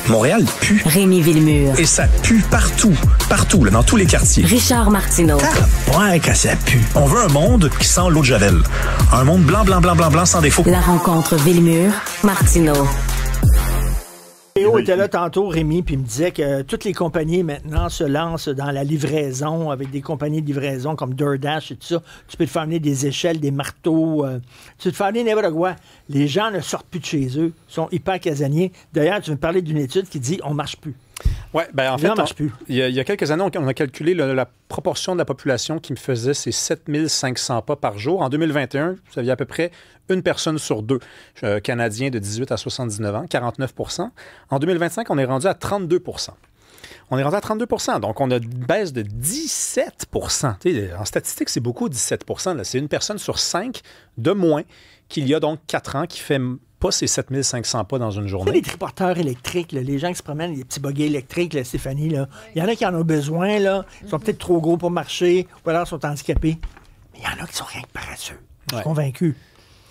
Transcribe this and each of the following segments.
Montréal pue. Rémi Villemure. Et ça pue partout, partout, là, dans tous les quartiers. Richard Martineau. Ouais, que ça pue. On veut un monde qui sent l'eau de Javel. Un monde blanc, blanc, blanc, blanc, blanc, sans défaut. La rencontre Villemure-Martineau. Léo était là tantôt, Rémi, puis il me disait que toutes les compagnies maintenant se lancent dans la livraison avec des compagnies de livraison comme DoorDash et tout ça. Tu peux te faire amener des échelles, des marteaux. Tu peux te faire amener n'importe quoi. Les gens ne sortent plus de chez eux. Ils sont hyper casaniers. D'ailleurs, tu me parlais d'une étude qui dit on ne marche plus. Oui, bien en fait, il y a quelques années, on a calculé la proportion de la population qui me faisait ces 7500 pas par jour. En 2021, vous aviez à peu près une personne sur deux Canadiens de 18 à 79 ans, 49 %. En 2025, on est rendu à 32 %. On est rendu à 32 %, donc on a une baisse de 17 %. En statistique, c'est beaucoup, 17 %. C'est une personne sur 5 de moins qu'il y a donc 4 ans qui fait pas ces 7500 pas dans une journée. Les triporteurs électriques, là, les gens qui se promènent, les petits buggy électriques, là, Stéphanie, là, il y en a qui en ont besoin, là, ils sont peut-être trop gros pour marcher, ou alors sont handicapés. Mais il y en a qui sont rien que paresseux. Je suis convaincu.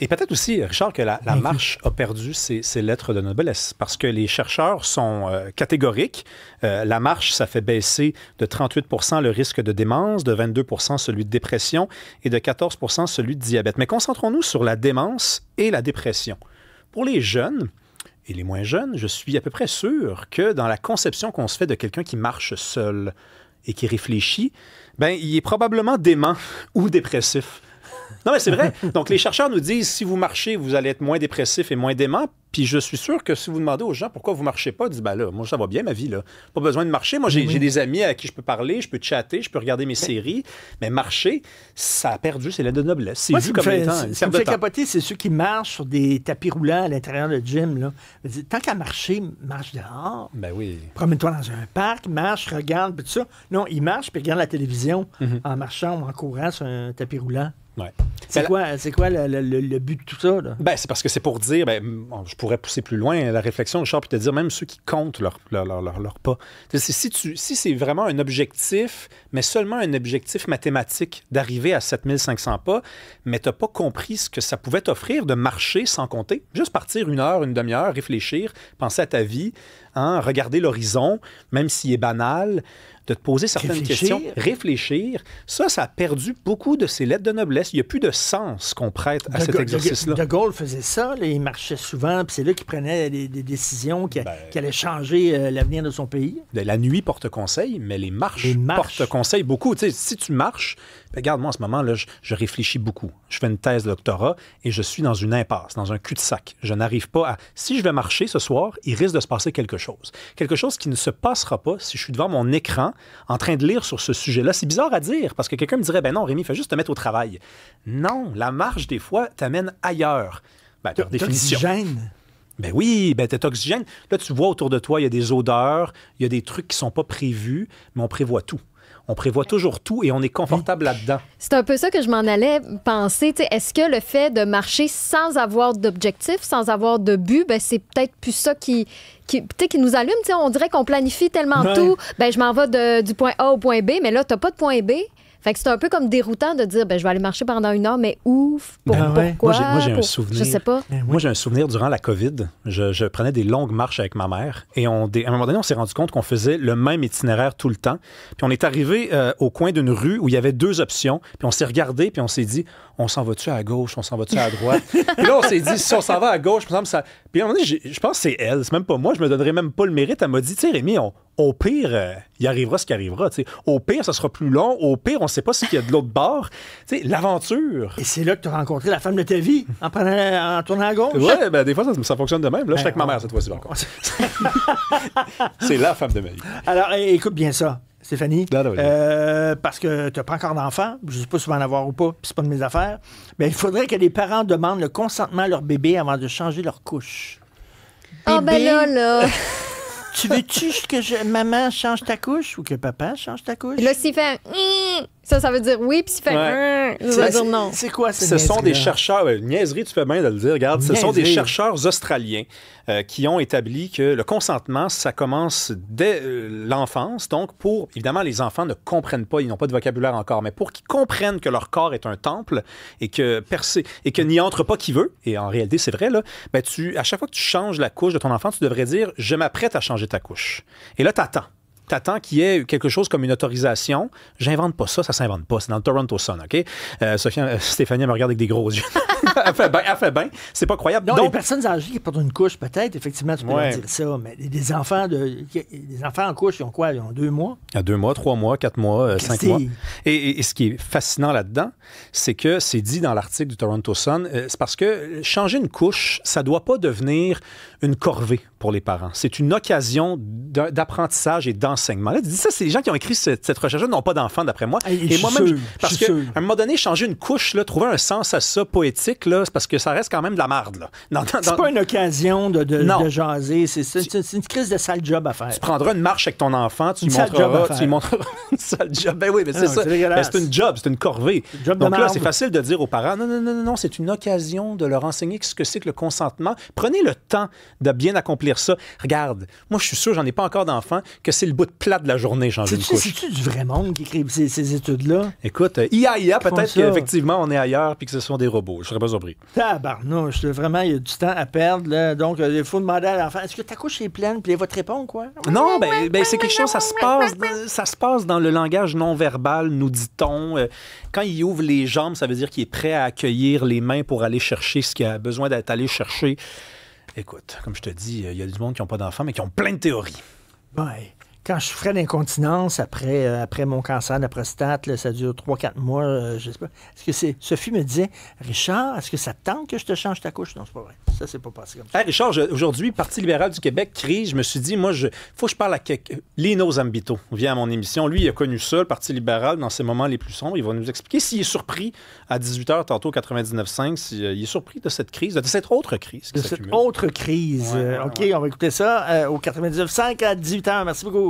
Et peut-être aussi, Richard, que la marche a perdu ses lettres de noblesse parce que les chercheurs sont catégoriques. La marche, ça fait baisser de 38 % le risque de démence, de 22 % celui de dépression et de 14 % celui de diabète. Mais concentrons-nous sur la démence et la dépression. Pour les jeunes et les moins jeunes, je suis à peu près sûr que dans la conception qu'on se fait de quelqu'un qui marche seul et qui réfléchit, ben, il est probablement dément ou dépressif. Non, mais c'est vrai. Donc, les chercheurs nous disent, si vous marchez, vous allez être moins dépressif et moins dément. Puis je suis sûr que si vous demandez aux gens pourquoi vous marchez pas, ils disent, ben là, moi, ça va bien, ma vie, là. Pas besoin de marcher. Moi, j'ai des amis à qui je peux parler, je peux chatter, je peux regarder mes séries. Mais marcher, ça a perdu ses lettres de noblesse. C'est vu comme étant une Ce qui perte me de fait temps. capoter, c'est ceux qui marchent sur des tapis roulants à l'intérieur de gym, là. Tant qu'à marcher, marche dehors. Ben oui. Promène-toi dans un parc, marche, regarde, puis tout ça. Non, ils marchent puis regardent la télévision en marchant ou en courant sur un tapis roulant. Ouais. C'est quoi le but de tout ça, là? Ben, c'est parce que c'est pour dire, je pourrais pousser plus loin la réflexion, Richard, puis te dire même ceux qui comptent leur pas. Si c'est vraiment un objectif, mais seulement un objectif mathématique d'arriver à 7500 pas, mais tu n'as pas compris ce que ça pouvait t'offrir de marcher sans compter, juste partir une heure, une demi-heure, réfléchir, penser à ta vie, regarder l'horizon, même s'il est banal, de te poser certaines questions, réfléchir. Ça a perdu beaucoup de ses lettres de noblesse. Il n'y a plus de sens qu'on prête à cet exercice-là. De Gaulle faisait ça, là, il marchait souvent, puis c'est là qu'il prenait des décisions qui allaient changer l'avenir de son pays. La nuit porte conseil, mais les marches portent conseil beaucoup. Tu sais, si tu marches, regarde, moi en ce moment, là, je réfléchis beaucoup. Je fais une thèse de doctorat et je suis dans une impasse, dans un cul-de-sac. Je n'arrive pas à... Si je vais marcher ce soir, il risque de se passer quelque chose. Quelque chose qui ne se passera pas si je suis devant mon écran en train de lire sur ce sujet-là. C'est bizarre à dire, parce que quelqu'un me dirait, ben non, Rémi, fais juste te mettre au travail. Non, la marche, des fois, t'amène ailleurs. Ben, par définition. T'oxygènes. Ben oui, ben t'es oxygène. Là, tu vois autour de toi, il y a des odeurs, il y a des trucs qui sont pas prévus, mais on prévoit tout. On prévoit toujours tout et on est confortable là-dedans. C'est un peu ça que je m'en allais penser. Est-ce que le fait de marcher sans avoir d'objectif, sans avoir de but, ben, c'est peut-être plus ça qui nous allume? On dirait qu'on planifie tellement tout. Ben, je m'en vais du point A au point B, mais là, tu n'as pas de point B. Fait que c'est un peu comme déroutant de dire, ben, je vais aller marcher pendant une heure, mais où? Pourquoi? Moi, j'ai un souvenir. Je sais pas. Moi, j'ai un souvenir durant la COVID. Je prenais des longues marches avec ma mère et à un moment donné, on s'est rendu compte qu'on faisait le même itinéraire tout le temps. Puis on est arrivé au coin d'une rue où il y avait deux options. Puis on s'est regardé puis on s'est dit, on s'en va-tu à gauche, on s'en va-tu à droite? Puis là, on s'est dit, si on s'en va à gauche, par exemple, ça... Puis à un moment donné, je pense que c'est elle, c'est même pas moi, je me donnerais même pas le mérite. Elle m'a dit, tu sais, Rémi, au pire, il arrivera ce qui arrivera. T'sais. Au pire, ça sera plus long. Au pire, on ne sait pas ce qu'il y a de l'autre bord. T'sais, l'aventure. Et c'est là que tu as rencontré la femme de ta vie, en tournant à gauche. Oui, ben, des fois, ça fonctionne de même. Là, je suis avec ma mère cette fois-ci encore. C'est la femme de ma vie. Alors, écoute bien ça, Stéphanie. Non, parce que tu n'as pas encore d'enfant, je ne sais pas si tu vas en avoir ou pas, puis c'est pas de mes affaires. Mais il faudrait que les parents demandent le consentement à leur bébé avant de changer leur couche. Ah, ben là. Tu veux-tu que maman change ta couche ou que papa change ta couche? Là, s'il fait Ça veut dire oui, puis s'il fait ça veut dire non. C'est quoi cette Ce sont des niaiserie-là? chercheurs, niaiserie, tu fais bien de le dire, regarde, ce sont des Niaiserie. chercheurs australiens qui ont établi que le consentement, ça commence dès l'enfance. Donc, évidemment, les enfants ne comprennent pas, ils n'ont pas de vocabulaire encore, mais pour qu'ils comprennent que leur corps est un temple et que n'y entre pas qui veut, et en réalité, c'est vrai, là, ben à chaque fois que tu changes la couche de ton enfant, tu devrais dire « je m'apprête à changer ta couche ». Et là, t'attends qu'il y ait quelque chose comme une autorisation. J'invente pas ça s'invente pas. C'est dans le Toronto Sun, OK? Stéphanie me regarde avec des gros yeux. Elle fait bien. C'est pas croyable. Non, Donc, les personnes âgées qui portent une couche, peut-être, effectivement, tu peux leur dire ça, mais des enfants en couche, ils ont quoi? Ils ont 2 mois? à 2 mois, 3 mois, 4 mois, 5 Christy. mois. Et ce qui est fascinant là-dedans, c'est que c'est dit dans l'article du Toronto Sun, c'est parce que changer une couche, ça doit pas devenir une corvée pour les parents. C'est une occasion d'apprentissage et d'enseignement. Là, tu dis ça, c'est les gens qui ont écrit cette recherche-là n'ont pas d'enfants, d'après moi. Et moi-même, parce je suis qu'à un moment donné, changer une couche, là, trouver un sens à ça poétique, là, c'est parce que ça reste quand même de la marde. Là. C'est pas une occasion de jaser. C'est une crise de sale job à faire. Tu prendras une marche avec ton enfant, tu lui montreras une sale job. Ben oui, mais c'est ça. Ben, c'est une job, c'est une corvée. Donc là, c'est facile de dire aux parents, non, c'est une occasion de leur enseigner ce que c'est que le consentement. Prenez le temps de bien accomplir ça. Regarde, moi, je suis sûr, j'en ai pas encore d'enfants, que c'est le bout de plat de la journée, changer une couche. C'est-tu du vrai monde qui écrit ces études-là? Écoute, IA, peut-être qu'effectivement, on est ailleurs puis que ce sont des robots. Je serais pas surpris. Tabarnouche, vraiment, il y a du temps à perdre. Là. Donc, il faut demander à l'enfant, est-ce que ta couche est pleine? Puis il va te répondre, quoi? Non, c'est quelque chose, ça se passe dans le langage non-verbal, nous dit-on. Quand il ouvre les jambes, ça veut dire qu'il est prêt à accueillir les mains pour aller chercher ce qu'il a besoin d'être allé chercher. Écoute, comme je te dis, il y a du monde qui n'ont pas d'enfants, mais qui ont plein de théories. Ouais. Quand je ferais l'incontinence après mon cancer de la prostate, là, ça dure 3-4 mois, je sais pas. Est-ce que c'est. Sophie me disait, Richard, est-ce que ça te tente que je te change ta couche? Non, c'est pas vrai. Ça, c'est pas passé comme ça. Hey, Richard, aujourd'hui, Parti libéral du Québec crie. Je me suis dit, moi, faut que je parle à Lino Zambito. Vient à mon émission. Lui, il a connu ça, le Parti libéral, dans ses moments les plus sombres. Il va nous expliquer s'il est surpris à 18h, tantôt 99.5, s'il est surpris de cette crise, de cette autre crise. De cette autre crise. OK, on va écouter ça au 99.5 à 18h. Merci beaucoup.